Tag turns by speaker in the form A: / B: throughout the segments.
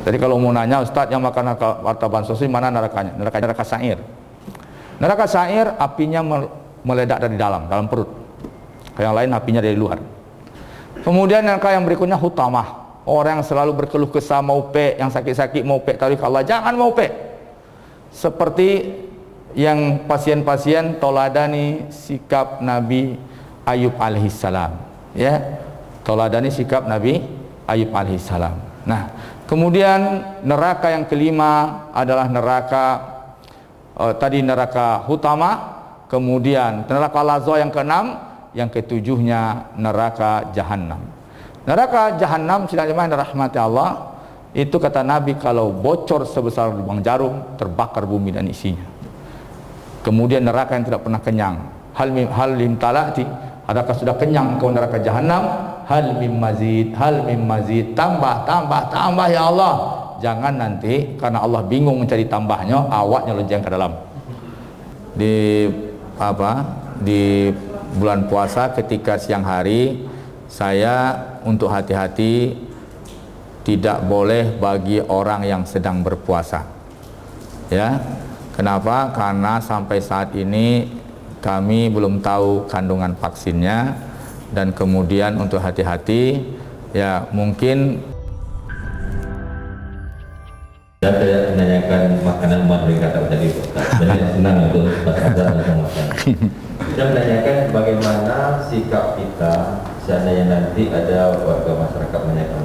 A: Jadi kalau mau nanya, Ustadz yang makan harta bansos ini mana nerakanya? Neraka sa'ir. Neraka sa'ir apinya meledak dari dalam perut. Yang lain apinya dari luar. Kemudian neraka yang berikutnya hutamah. Orang yang selalu berkeluh kesah mau yang sakit-sakit mau tarik Allah, jangan mau seperti yang pasien-pasien toladani sikap Nabi Ayub alaihissalam, ya, toladani sikap Nabi Ayub alaihissalam. Nah, kemudian neraka yang kelima adalah neraka tadi neraka hutama, kemudian neraka lazza yang keenam, yang ketujuhnya neraka jahanam. Neraka jahanam sidang rahmati Allah, itu kata Nabi kalau bocor sebesar lubang jarum terbakar bumi dan isinya. Kemudian neraka yang tidak pernah kenyang, hal lim talati, adakah sudah kenyang kau neraka jahanam? Hal mim mazid, tambah ya Allah. Jangan nanti karena Allah bingung mencari tambahnya, awaknya lonjang ke dalam. Di bulan puasa ketika siang hari, saya untuk hati-hati tidak boleh bagi orang yang sedang berpuasa, ya. Kenapa? Karena sampai saat ini kami belum tahu kandungan vaksinnya, dan kemudian untuk hati-hati, ya mungkin.
B: Saya menanyakan makanan mereka tadi, jadi senang untuk makan. Saya menanyakan bagaimana sikap kita seandainya nanti ada warga masyarakat menanyakan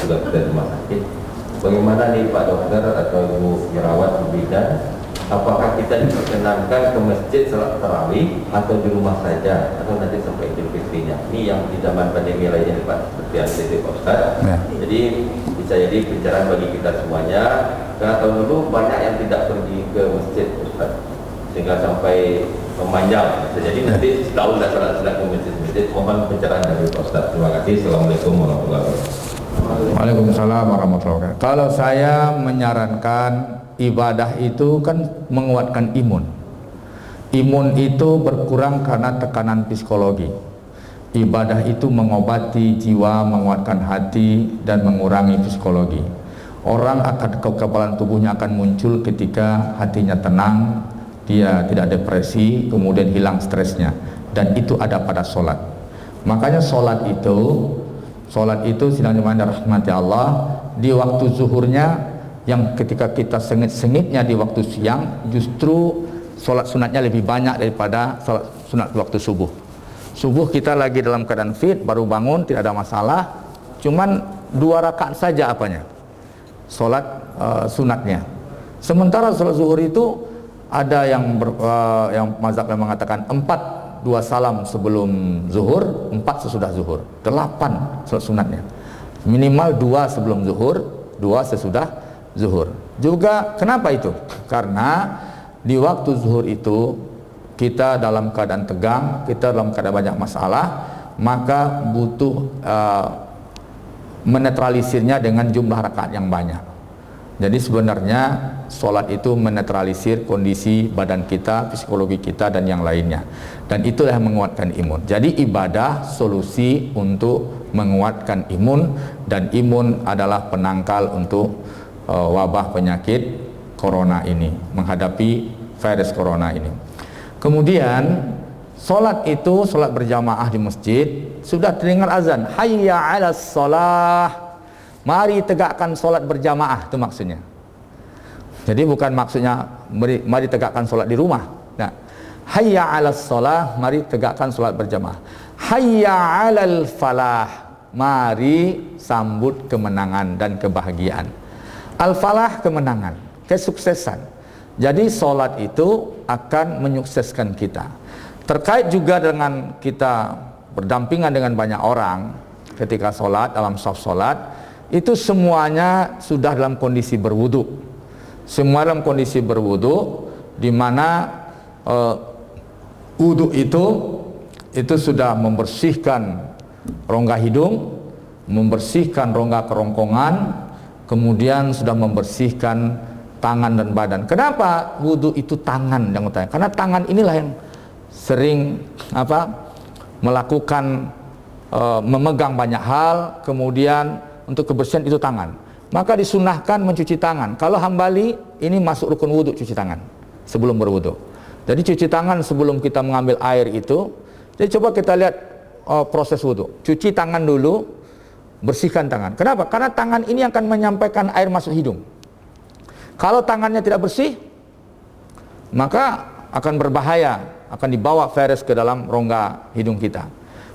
B: sudah kita di rumah sakit, bagaimana nih Pak Dokter atau Ibu Perawat bidan, apakah kita diperkenankan ke masjid salat tarawih atau di rumah saja atau nanti sampai Idul Fitrinya? Ini yang di zaman pandemi lainnya Pak, seperti yang tadi Pak Ustaz. Ya. Jadi bisa jadi pencerahan bagi kita semuanya, karena tahun dulu banyak yang tidak pergi ke masjid Ustaz, sehingga sampai memanjang. Jadi nanti setahun tidak salat ke masjid. Mohon pencerahan dari Pak Ustaz. Terima kasih. Assalamualaikum warahmatullahi wabarakatuh.
A: Waalaikumsalam warahmatullahi wabarakatuh. Kalau saya menyarankan, ibadah itu kan menguatkan imun. Imun itu berkurang karena tekanan psikologi. Ibadah itu mengobati jiwa, menguatkan hati, dan mengurangi psikologi. Orang akan kekebalan tubuhnya akan muncul ketika hatinya tenang, dia tidak depresi, kemudian hilang stresnya, dan itu ada pada sholat. Makanya sholat itu sidang rahmati Allah, di waktu zuhurnya, yang ketika kita sengit-sengitnya di waktu siang, justru sholat sunatnya lebih banyak daripada sholat sunat waktu subuh. Subuh kita lagi dalam keadaan fit, baru bangun, tidak ada masalah, cuman 2 rakaat saja sholat sunatnya. Sementara sholat zuhur itu ada yang mazhab yang mengatakan 4 2 salam sebelum zuhur, 4 sesudah zuhur, 8 sholat sunatnya. Minimal 2 sebelum zuhur, 2 sesudah zuhur. Juga kenapa itu? Karena di waktu zuhur itu kita dalam keadaan tegang, kita dalam keadaan banyak masalah, maka butuh menetralisirnya dengan jumlah rakaat yang banyak. Jadi sebenarnya sholat itu menetralisir kondisi badan kita, psikologi kita, dan yang lainnya. Dan itulah yang menguatkan imun. Jadi ibadah solusi untuk menguatkan imun, dan imun adalah penangkal untuk wabah penyakit corona ini, menghadapi virus corona ini. Kemudian sholat itu, sholat berjamaah di masjid, sudah terdengar azan, hayya 'alas shalah, mari tegakkan sholat berjamaah, itu maksudnya. Jadi bukan maksudnya mari tegakkan sholat di rumah. Nah, hayya 'alas shalah, mari tegakkan sholat berjamaah. Hayya 'alal falah, mari sambut kemenangan dan kebahagiaan. Al-falah, kemenangan, kesuksesan. Jadi sholat itu akan menyukseskan kita. Terkait juga dengan kita berdampingan dengan banyak orang ketika sholat, dalam saf sholat, itu semuanya sudah dalam kondisi berwudu. Semua dalam kondisi berwudu, di mana wudu itu sudah membersihkan rongga hidung, membersihkan rongga kerongkongan, kemudian sudah membersihkan tangan dan badan. Kenapa wudhu itu tangan yang utama? Karena tangan inilah yang sering melakukan memegang banyak hal, kemudian untuk kebersihan itu tangan. maka disunahkan mencuci tangan. Kalau hambali, ini masuk rukun wudhu, cuci tangan sebelum berwudhu. Jadi cuci tangan sebelum kita mengambil air itu. Jadi coba kita lihat proses wudhu. Cuci tangan dulu, bersihkan tangan. Kenapa? Karena tangan ini akan menyampaikan air masuk hidung. Kalau tangannya tidak bersih, maka akan berbahaya, akan dibawa virus ke dalam rongga hidung kita.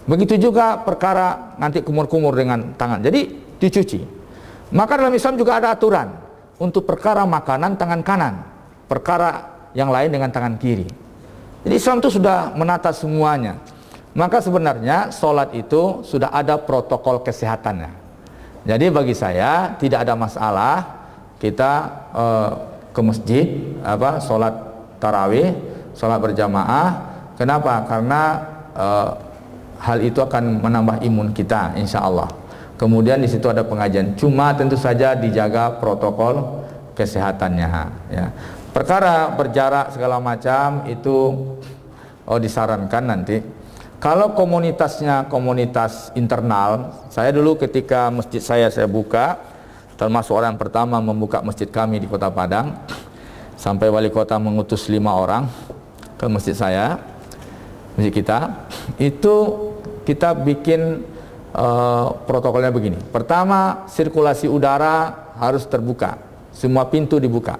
A: Begitu juga perkara nanti kumur-kumur dengan tangan. Jadi dicuci. Maka dalam Islam juga ada aturan untuk perkara makanan tangan kanan, perkara yang lain dengan tangan kiri. Jadi Islam itu sudah menata semuanya. Maka sebenarnya sholat itu sudah ada protokol kesehatannya. Jadi bagi saya tidak ada masalah kita ke masjid, sholat tarawih, sholat berjamaah. Kenapa? Karena hal itu akan menambah imun kita, insya Allah. Kemudian di situ ada pengajian. Cuma tentu saja dijaga protokol kesehatannya. Ya. Perkara berjarak segala macam itu disarankan nanti. Kalau komunitasnya komunitas internal, saya dulu ketika masjid saya buka, termasuk orang pertama membuka masjid kami di Kota Padang, sampai wali kota mengutus 5 orang ke masjid saya, masjid kita, itu kita bikin protokolnya begini. Pertama, sirkulasi udara harus terbuka, semua pintu dibuka.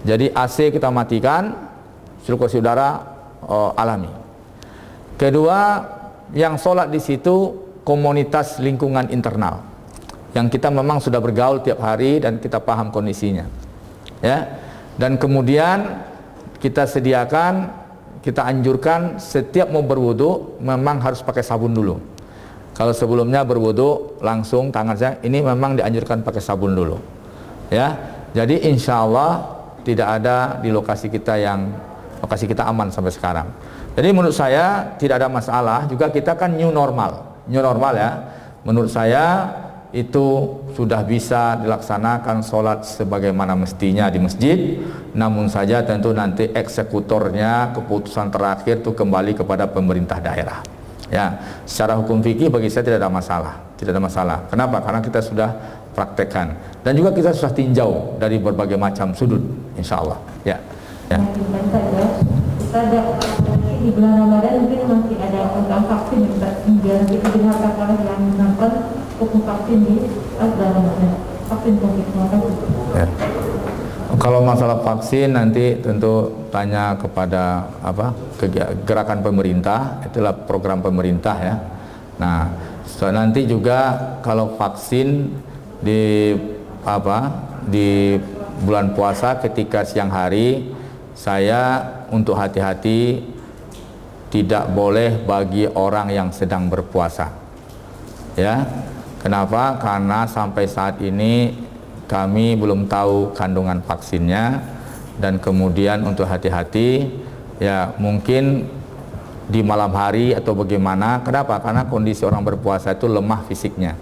A: Jadi AC kita matikan, sirkulasi udara alami. Kedua, yang sholat di situ komunitas lingkungan internal, yang kita memang sudah bergaul tiap hari dan kita paham kondisinya, ya. Dan kemudian kita sediakan, kita anjurkan setiap mau berwudu memang harus pakai sabun dulu. Kalau sebelumnya berwudu langsung tangan saya, ini memang dianjurkan pakai sabun dulu, ya. Jadi insya Allah tidak ada di lokasi kita aman sampai sekarang. Jadi menurut saya tidak ada masalah. Juga kita kan new normal ya. Menurut saya itu sudah bisa dilaksanakan sholat sebagaimana mestinya di masjid. Namun saja tentu nanti eksekutornya, keputusan terakhir itu kembali kepada pemerintah daerah. Ya, secara hukum fikih bagi saya tidak ada masalah. Kenapa? Karena kita sudah praktekkan dan juga kita sudah tinjau dari berbagai macam sudut, insya Allah. Ya.
C: Kita ada di bulan Ramadan mungkin masih ada program vaksin biar kita diharapkan oleh yang menonton untuk vaksin di bulan Ramadan, vaksin COVID-19.
A: Ya. Kalau masalah vaksin nanti tentu tanya kepada gerakan pemerintah, itulah program pemerintah ya. Nah, nanti juga kalau vaksin di bulan puasa ketika siang hari, saya untuk hati-hati tidak boleh bagi orang yang sedang berpuasa. Ya. Kenapa? Karena sampai saat ini kami belum tahu kandungan vaksinnya, dan kemudian untuk hati-hati ya, mungkin di malam hari atau bagaimana. Kenapa? Karena kondisi orang berpuasa itu lemah fisiknya.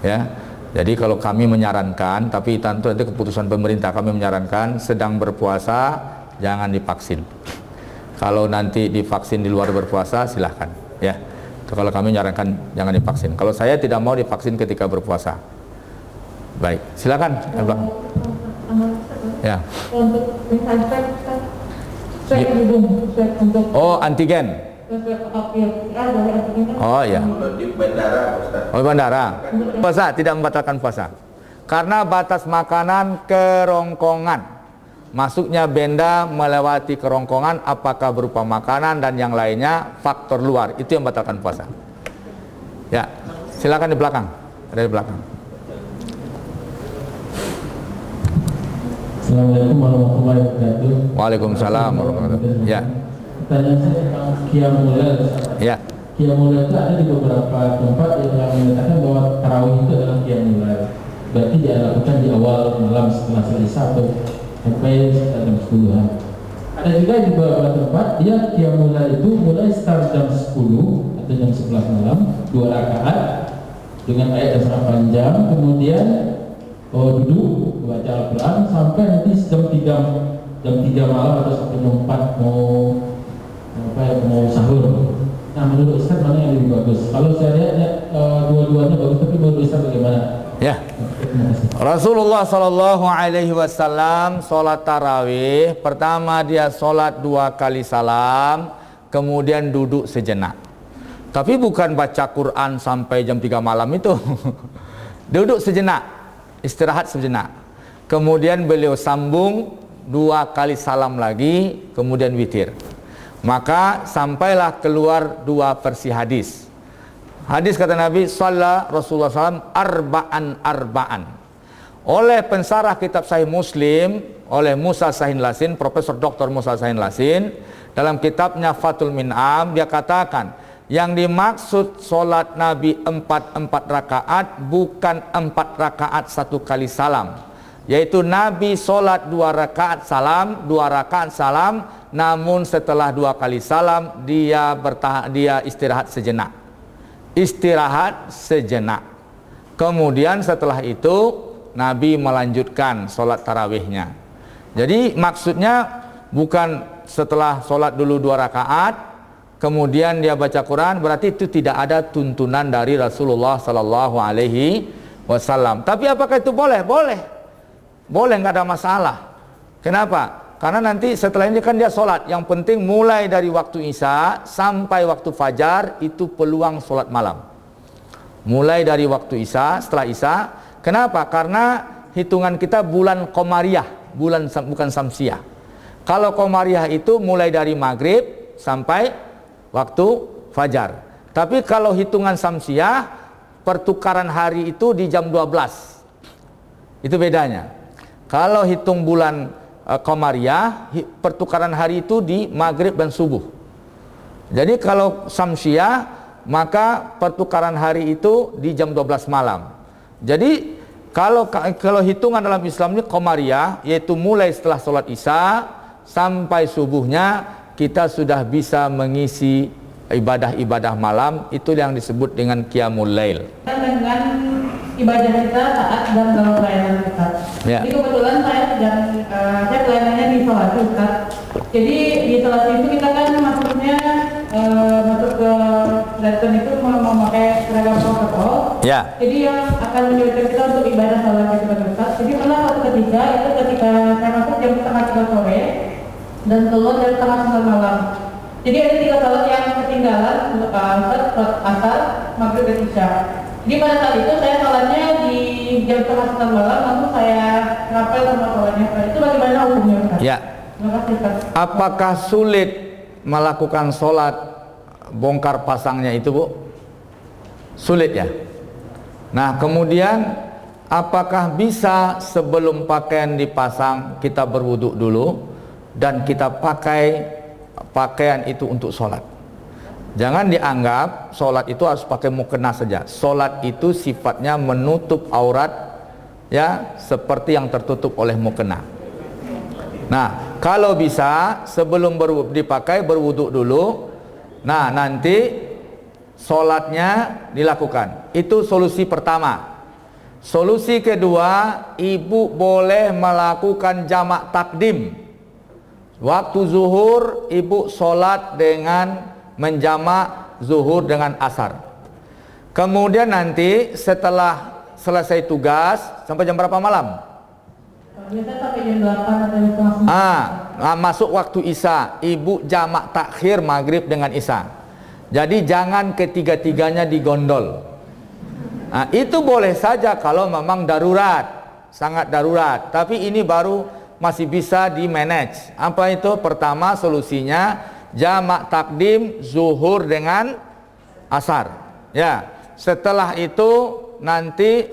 A: Ya. Jadi kalau kami menyarankan, tapi tentu itu keputusan pemerintah, kami menyarankan sedang berpuasa jangan divaksin. Kalau nanti divaksin di luar berpuasa silahkan ya. Kalau kami menyarankan jangan divaksin. Kalau saya tidak mau divaksin ketika berpuasa. Baik, silakan. Ya. Oh, antigen. Oh ya.
B: Di bandara, Ustaz.
A: Oh, bandara. Puasa tidak membatalkan puasa. Karena batas makanan kerongkongan. Masuknya benda melewati kerongkongan, apakah berupa makanan dan yang lainnya, faktor luar, itu yang membatalkan puasa. Ya, silakan di belakang. Ada di belakang.
D: Assalamualaikum warahmatullahi wabarakatuh.
A: Waalaikumsalam warahmatullahi wabarakatuh. Ya.
D: Pertanyaan saya tentang Qiyamul Lail.
A: Ya.
D: Qiyamul Lail itu ada di beberapa tempat yang menyatakan bahwa tarawih itu adalah Qiyamul Lail. Berarti dia lakukan di awal malam setelah selesai atau sampai jam 10-an. Ada juga di beberapa tempat dia Qiyamul Lail itu mulai start jam 10 atau jam 11 malam, 2 rakaat dengan ayat yang sangat panjang, kemudian duduk baca Al-Quran sampai nanti jam 3 malam atau sampai jam 4 mau sahur. Nah, menurut Ustaz mana yang lebih bagus? Kalau saya lihat dua-duanya bagus, tapi menurut Ustaz bagaimana?
A: Ya. Rasulullah Shallallahu Alaihi Wasallam sholat tarawih pertama dia sholat 2 kali salam, kemudian duduk sejenak. Tapi bukan baca Quran sampai jam 3 malam itu. Duduk sejenak, istirahat sejenak. Kemudian beliau sambung 2 kali salam lagi, kemudian witir. Maka sampailah keluar 2 versi hadis. Hadis kata Nabi, shalla Rasulullah SAW arba'an. Oleh pensarah kitab Sahih Muslim, oleh Musa Sahin Lasin, Profesor Dr. Musa Sahin Lasin, dalam kitabnya Fathul Min'am, dia katakan, yang dimaksud solat Nabi 4 rakaat bukan 4 rakaat 1 kali salam, yaitu Nabi solat 2 rakaat salam, 2 rakaat salam, namun setelah 2 kali salam dia istirahat sejenak. Istirahat sejenak. Kemudian setelah itu Nabi melanjutkan sholat tarawihnya. Jadi maksudnya bukan setelah sholat dulu 2 rakaat kemudian dia baca Quran, berarti itu tidak ada tuntunan dari Rasulullah Sallallahu Alaihi Wasallam. Tapi apakah itu boleh? Boleh, nggak ada masalah. Kenapa? Karena nanti setelah ini kan dia sholat. Yang penting mulai dari waktu Isya sampai waktu Fajar itu peluang sholat malam. Mulai dari waktu Isya, setelah Isya. Kenapa? Karena hitungan kita bulan Qomariyah, bukan Samsiyah. Kalau Qomariyah itu mulai dari Maghrib sampai waktu Fajar. Tapi kalau hitungan Samsiyah, pertukaran hari itu di jam 12. Itu bedanya. Kalau hitung bulan Qamariyah, pertukaran hari itu di Maghrib dan Subuh. Jadi kalau Samsiyah, maka pertukaran hari itu di jam 12 malam. Jadi kalau hitungan dalam Islam ini Qamariyah, yaitu mulai setelah sholat Isya sampai subuhnya kita sudah bisa mengisi ibadah-ibadah malam. Itu yang disebut dengan Qiyamul Lail.
C: Dengan ibadah kita saat dan dalam pelayanan kita.
A: Ya.
C: Jadi kebetulan saya pelayanannya di isolasi Ustaz. Jadi di isolasi itu kita kan masuk ke restoran itu memakai seragam protokol.
A: Ya.
C: Jadi yang akan menyulitkan kita untuk ibadah salat itu Ustaz. Jadi pernah suatu ketika saya masuk jam 2:30 sore dan keluar jam 2:30 malam. Jadi ada 3 salat yang ketinggalan, Ustaz, asar, maghrib dan isya. Jadi pada saat itu saya salatnya di jam 2:30 malam, langsung saya ngapel sama salatnya. Itu bagaimana hukumnya Ustaz?
A: Ya.
C: Terima kasih Ustaz.
A: Apakah sulit melakukan sholat bongkar pasangnya itu, Bu? Sulit ya. Nah, kemudian apakah bisa sebelum pakaian dipasang kita berwudu dulu dan kita pakai pakaian itu untuk sholat? Jangan dianggap sholat itu harus pakai mukena saja. Sholat itu sifatnya menutup aurat, ya, seperti yang tertutup oleh mukena. Nah, kalau bisa sebelum dipakai berwudu dulu. Nah, nanti sholatnya dilakukan. Itu solusi pertama. Solusi kedua, ibu boleh melakukan jamak takdim. Waktu zuhur ibu sholat dengan menjamak zuhur dengan asar. Kemudian nanti setelah selesai tugas sampai jam berapa malam?
C: Biasanya sampai jam 8 atau jam 9.
A: Masuk waktu Isya, ibu jamak takhir maghrib dengan Isya. Jadi jangan ketiga-tiganya digondol. Nah, itu boleh saja kalau memang darurat, sangat darurat. Tapi ini baru masih bisa di manage. Apa itu? Pertama solusinya jamak takdim zuhur dengan asar. Ya, setelah itu nanti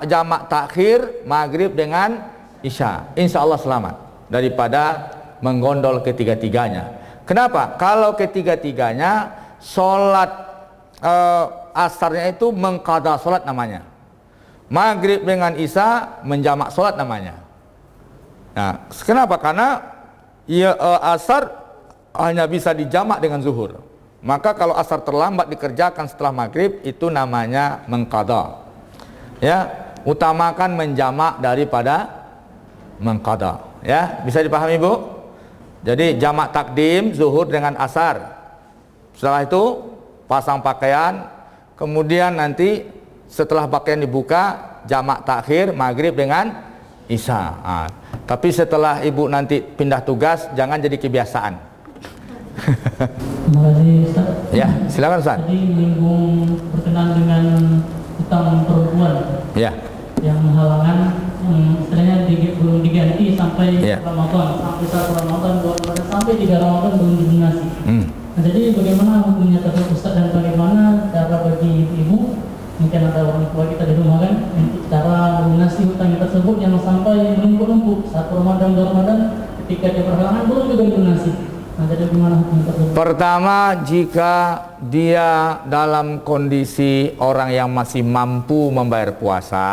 A: jamak takhir maghrib dengan isya. Insya Allah selamat daripada menggondol ketiga-tiganya. Kenapa? Kalau ketiga-tiganya sholat asarnya itu mengqadha sholat namanya. Maghrib dengan isya menjamak sholat namanya. Nah, kenapa? Karena asar hanya bisa dijamak dengan zuhur. Maka kalau asar terlambat dikerjakan setelah maghrib itu namanya mengqadha. Ya, utamakan menjamak daripada mengqadha. Ya, bisa dipahami Bu? Jadi jamak takdim zuhur dengan asar. Setelah itu pasang pakaian, kemudian nanti setelah pakaian dibuka jamak takhir maghrib dengan isya. Tapi setelah ibu nanti pindah tugas, jangan jadi kebiasaan.
D: Terima kasih Ustaz.
A: Ya, silakan Ustaz.
D: Tadi menyinggung berkenaan dengan hutang perempuan
A: Ya,
D: yang halangan istilahnya belum diganti sampai
A: Ya.
D: Ramadan, sampai 1 Ramadan, 2 Ramadan, sampai 3 Ramadan belum dilunasi. Nah, jadi bagaimana hukumnya tersebut Ustaz, dan bagaimana cara bagi ibu, mungkin ada orang tua kita di rumah kan, untuk cara melunasi hutang tersebut yang sampai menumpuk-numpuk 1 Ramadan, 2 Ramadan, ketika dia berhalangan belum juga dilunasi. Nah, jadi bagaimana hukum tersebut?
A: pertama, jika dia dalam kondisi orang yang masih mampu membayar puasa,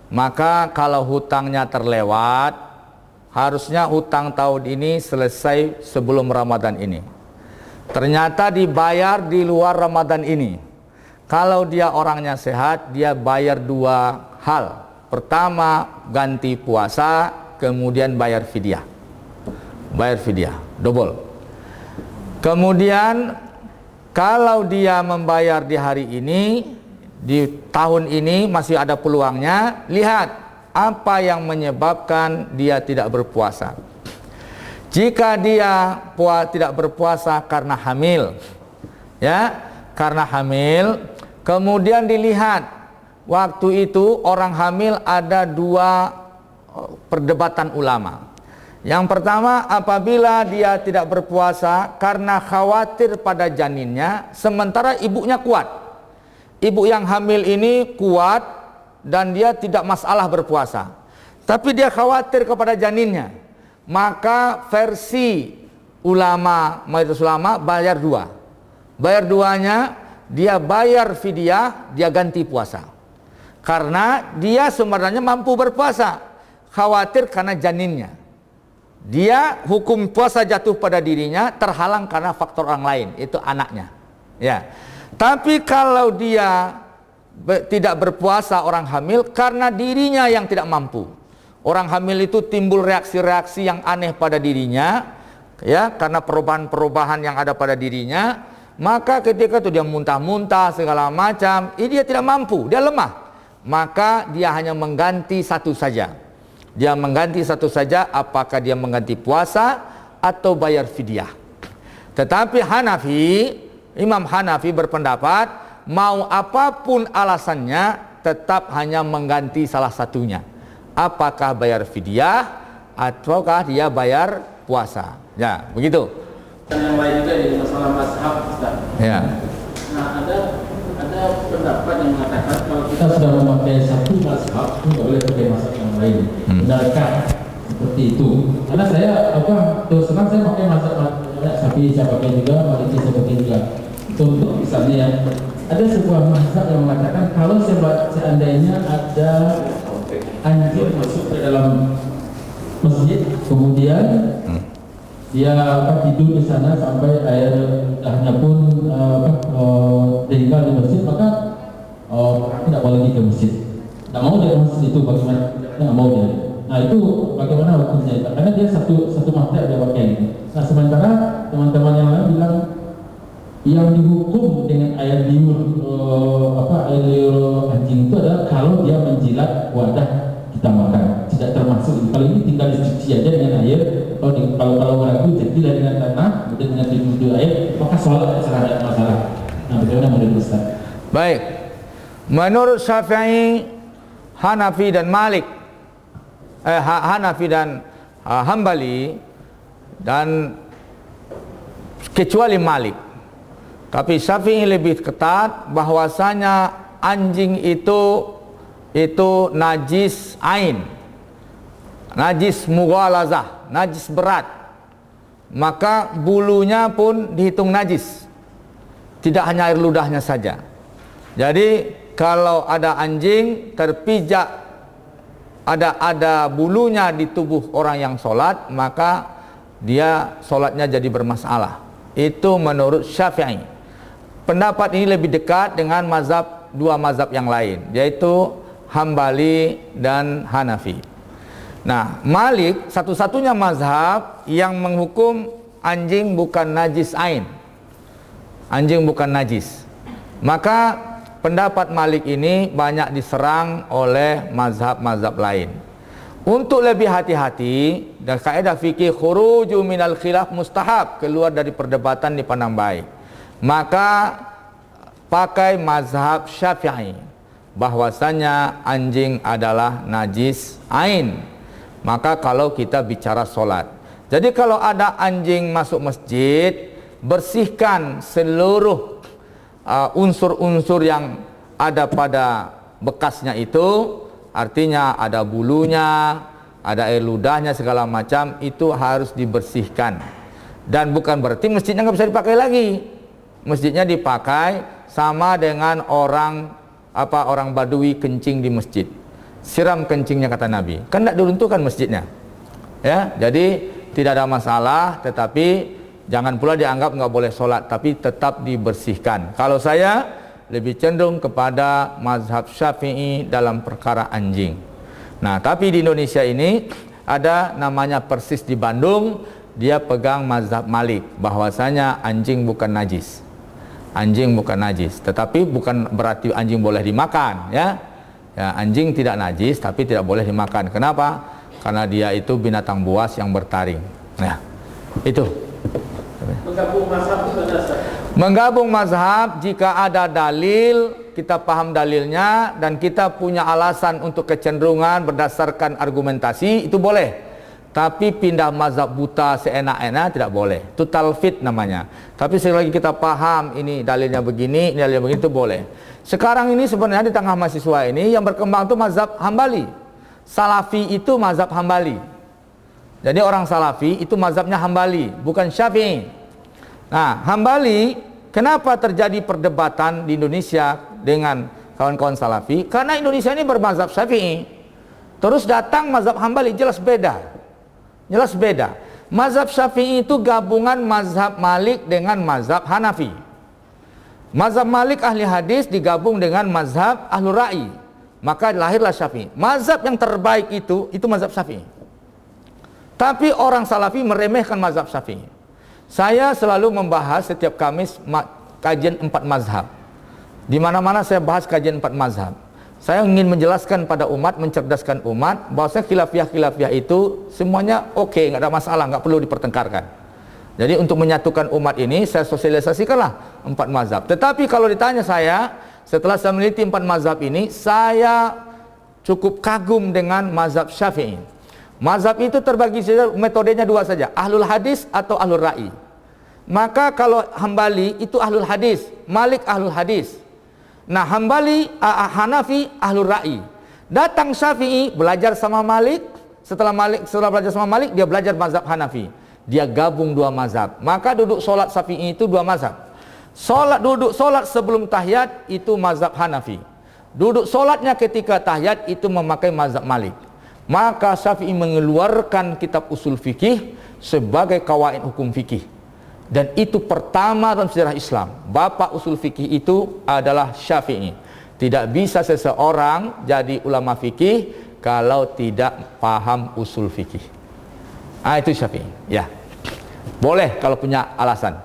A: maka kalau hutangnya terlewat, harusnya hutang tahun ini selesai sebelum Ramadan ini. Ternyata dibayar di luar Ramadan ini. Kalau dia orangnya sehat, dia bayar 2 hal. Pertama, ganti puasa, kemudian bayar fidyah. Bayar fidyah, double. Kemudian kalau dia membayar di hari ini, di tahun ini masih ada peluangnya, lihat apa yang menyebabkan dia tidak berpuasa. Jika dia tidak berpuasa karena hamil, ya, karena hamil, kemudian dilihat waktu itu orang hamil ada 2 perdebatan ulama. Yang pertama, apabila dia tidak berpuasa karena khawatir pada janinnya, sementara ibunya kuat. Ibu yang hamil ini kuat dan dia tidak masalah berpuasa, tapi dia khawatir kepada janinnya, maka versi ulama, mayoritas ulama bayar 2. Bayar 2-nya, dia bayar fidyah, dia ganti puasa. Karena dia sebenarnya mampu berpuasa, khawatir karena janinnya. Dia hukum puasa jatuh pada dirinya, terhalang karena faktor orang lain, itu anaknya. Ya. Tapi kalau dia tidak berpuasa orang hamil karena dirinya yang tidak mampu. Orang hamil itu timbul reaksi-reaksi yang aneh pada dirinya, ya, karena perubahan-perubahan yang ada pada dirinya, maka ketika itu dia muntah-muntah segala macam, ini dia tidak mampu, dia lemah. Maka dia hanya mengganti satu saja. Dia mengganti satu saja, apakah dia mengganti puasa atau bayar fidyah. Tetapi Imam Hanafi berpendapat, mau apapun alasannya, tetap hanya mengganti salah satunya. Apakah bayar fidyah ataukah dia bayar puasa. Ya, begitu.
D: Yang lain juga di masalah mazhab Ustaz.
A: Ya.
D: Nah, ada pendapat yang mengatakan kalau kita sudah memakai satu mazhab, tidak boleh pakai mazhab yang lain. Benarkah seperti itu? Karena saya terus terang saya pakai mazhab Syafi'i, saya pakai juga, Maliki saya pakai juga. Contoh misalnya, ada sebuah mazhab yang mengatakan kalau seandainya ada anjing masuk ke dalam masjid, kemudian dia tidur di sana sampai air dahnya pun tinggal di masjid, maka tidak boleh lagi ke masjid. Tidak mau dia ke masjid itu, bagaimana? Tidak mau dia. Nah, itu bagaimana hukumnya? Karena dia satu mazhab dia pakai ini. Nah, sementara teman-teman yang lain bilang yang dihukum dengan air liur air liur anjing itu adalah kalau dia menjilat wadah kita makan, tidak termasuk. Kalau ini tinggal dicuci aja dengan air. Kalau ragu jadilah dengan tanah, kemudian dengan dicuci air, maka sholat tidak ada masalah. Nah, bagaimana menurut Ustaz?
A: Baik. Menurut Syafi'i, Hanafi dan Malik, Hanafi dan Hambali, dan kecuali Malik. Tapi Syafi'i lebih ketat bahwasanya anjing itu najis ain, najis mughalazah, najis berat, maka bulunya pun dihitung najis, tidak hanya air ludahnya saja. Jadi kalau ada anjing terpijak, ada bulunya di tubuh orang yang sholat, maka dia sholatnya jadi bermasalah. Itu menurut Syafi'i. Pendapat ini lebih dekat dengan dua mazhab yang lain, yaitu Hambali dan Hanafi. Nah, Malik satu-satunya mazhab yang menghukum anjing bukan najis ain. Anjing bukan najis. Maka pendapat Malik ini banyak diserang oleh mazhab-mazhab lain. Untuk lebih hati-hati, dan kaidah fikih khuruju minal khilaf mustahab, keluar dari perdebatan dipandang baik, maka pakai mazhab Syafi'i bahwasanya anjing adalah najis ain. Maka kalau kita bicara solat, jadi kalau ada anjing masuk masjid, bersihkan seluruh unsur-unsur yang ada pada bekasnya itu, artinya ada bulunya, ada air ludahnya, segala macam, itu harus dibersihkan. Dan bukan berarti masjidnya nggak bisa dipakai lagi. Masjidnya dipakai sama dengan orang Badui kencing di masjid. Siram kencingnya kata Nabi. Kan tidak diruntuhkan masjidnya. Ya, jadi tidak ada masalah, tetapi jangan pula dianggap nggak boleh sholat, tapi tetap dibersihkan. Kalau saya lebih cenderung kepada mazhab Syafi'i dalam perkara anjing. Nah, tapi di Indonesia ini ada namanya Persis di Bandung, dia pegang mazhab Malik bahwasanya anjing bukan najis. Anjing bukan najis, tetapi bukan berarti anjing boleh dimakan, ya. Ya, anjing tidak najis tapi tidak boleh dimakan. Kenapa? Karena dia itu binatang buas yang bertaring. Nah, itu.
D: Menggabung mazhab itu berdasar.
A: Menggabung mazhab jika ada dalil, kita paham dalilnya dan kita punya alasan untuk kecenderungan berdasarkan argumentasi, itu boleh. Tapi pindah mazhab buta seenak-enak tidak boleh. Itu talfit namanya. Tapi selagi kita paham ini dalilnya begini, ini dalilnya begini, itu boleh. Sekarang ini sebenarnya di tengah mahasiswa ini yang berkembang itu mazhab Hambali. Salafi itu mazhab Hambali. Jadi orang Salafi itu mazhabnya Hambali, bukan Syafi'i. Nah, Hambali, kenapa terjadi perdebatan di Indonesia dengan kawan-kawan Salafi? Karena Indonesia ini bermazhab Syafi'i. Terus datang mazhab Hambali, jelas beda. Jelas beda. Mazhab Syafi'i itu gabungan mazhab Malik dengan mazhab Hanafi. Mazhab Malik ahli hadis digabung dengan mazhab ahlul ra'i. Maka lahirlah Syafi'i. Mazhab yang terbaik itu mazhab Syafi'i. Tapi orang Salafi meremehkan mazhab Syafi'i. Saya selalu membahas setiap Kamis kajian 4 mazhab. Di mana-mana saya bahas kajian 4 mazhab. Saya ingin menjelaskan pada umat, mencerdaskan umat, bahwasanya khilafiyah itu semuanya oke, nggak ada masalah, nggak perlu dipertengkarkan. Jadi untuk menyatukan umat ini, saya sosialisasikanlah 4 mazhab. Tetapi kalau ditanya saya, setelah saya meneliti 4 mazhab ini, saya cukup kagum dengan mazhab Syafi'i. Mazhab itu terbagi saja, metodenya 2 saja, ahlul hadis atau ahlul ra'i. Maka kalau Hambali itu ahlul hadis, Malik ahlul hadis. Nah, Hambali, Hanafi ahlul ra'i. Datang Syafi'i belajar sama Malik, setelah belajar sama Malik dia belajar mazhab Hanafi. Dia gabung 2 mazhab. Maka duduk solat Syafi'i itu 2 mazhab. Duduk solat sebelum tahiyat itu mazhab Hanafi. Duduk solatnya ketika tahiyat itu memakai mazhab Malik. Maka Syafi'i mengeluarkan kitab usul fikih sebagai kawaid hukum fikih. Dan itu pertama dalam sejarah Islam. Bapak usul fikih itu adalah Syafi'i. Tidak bisa seseorang jadi ulama fikih kalau tidak paham usul fikih. Itu Syafi'i. Ya. Boleh kalau punya alasan.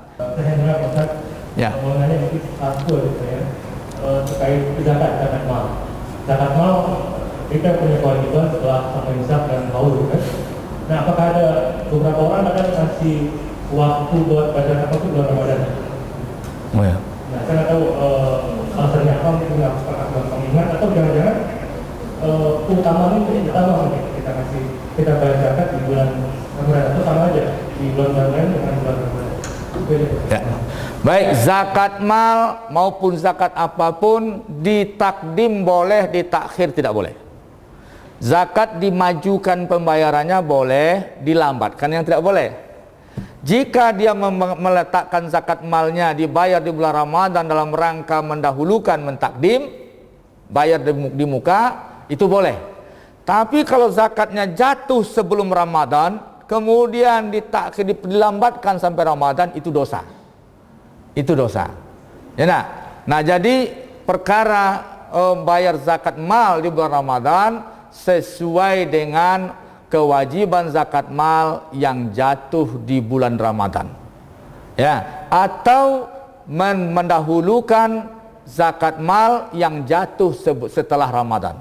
A: Ya.
D: Mengenai mungkin satu gitu ya. Terkait zakat mal. Zakat mal kita punya kewajiban setelah sampai nisab dan haul kan. Nah, apakah ada beberapa orang akan kasih waktu buat baca apa itu bulan Ramadan?
A: Oh ya.
D: Nah, saya nggak tahu alasannya apa, mungkin nggak pernah mengingat atau jangan-jangan utamanya kita kasih kita bayar zakat di bulan Ramadan atau sama aja di bulan lain dengan bulan Ramadan.
A: Ya. Baik, zakat mal maupun zakat apapun ditakdim boleh, ditakhir tidak boleh. Zakat dimajukan pembayarannya boleh, dilambatkan yang tidak boleh. Jika dia meletakkan zakat malnya dibayar di bulan Ramadan dalam rangka mendahulukan mentakdim, bayar di muka, itu boleh. Tapi kalau zakatnya jatuh sebelum Ramadan, kemudian dilambatkan sampai Ramadan, itu dosa. Itu dosa. Ya, nah jadi perkara bayar zakat mal di bulan Ramadan sesuai dengan kewajiban zakat mal yang jatuh di bulan Ramadan. Ya, atau mendahulukan zakat mal yang jatuh setelah Ramadan.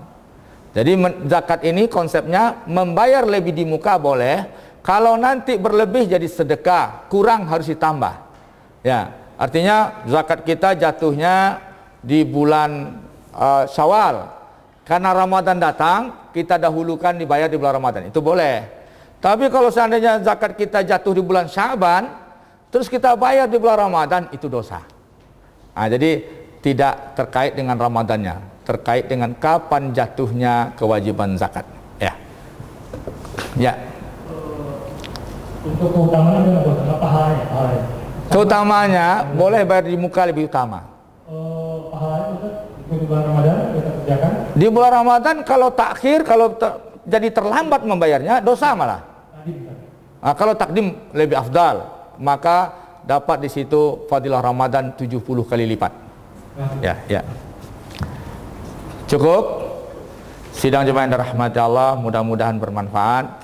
A: Jadi zakat ini konsepnya membayar lebih di muka boleh, kalau nanti berlebih jadi sedekah, kurang harus ditambah. Ya, artinya zakat kita jatuhnya di bulan Syawal. Karena Ramadan datang, kita dahulukan dibayar di bulan Ramadan. Itu boleh. Tapi kalau seandainya zakat kita jatuh di bulan Syaban, terus kita bayar di bulan Ramadan, itu dosa. Nah, jadi tidak terkait dengan Ramadannya, terkait dengan kapan jatuhnya kewajiban zakat. Ya. Ya.
D: Untuk keutamanya pahalanya.
A: Keutamanya boleh bayar di muka lebih utama.
D: Pahalanya itu di bulan Ramadan kita kerjakan.
A: Di bulan Ramadan kalau takhir, kalau jadi terlambat membayarnya, dosa malah. Nah, kalau takdim lebih afdal, maka dapat di situ fadilah Ramadan 70 kali lipat. Ya, ya. Cukup. Sidang jemaah yang dirahmati Allah, mudah-mudahan bermanfaat.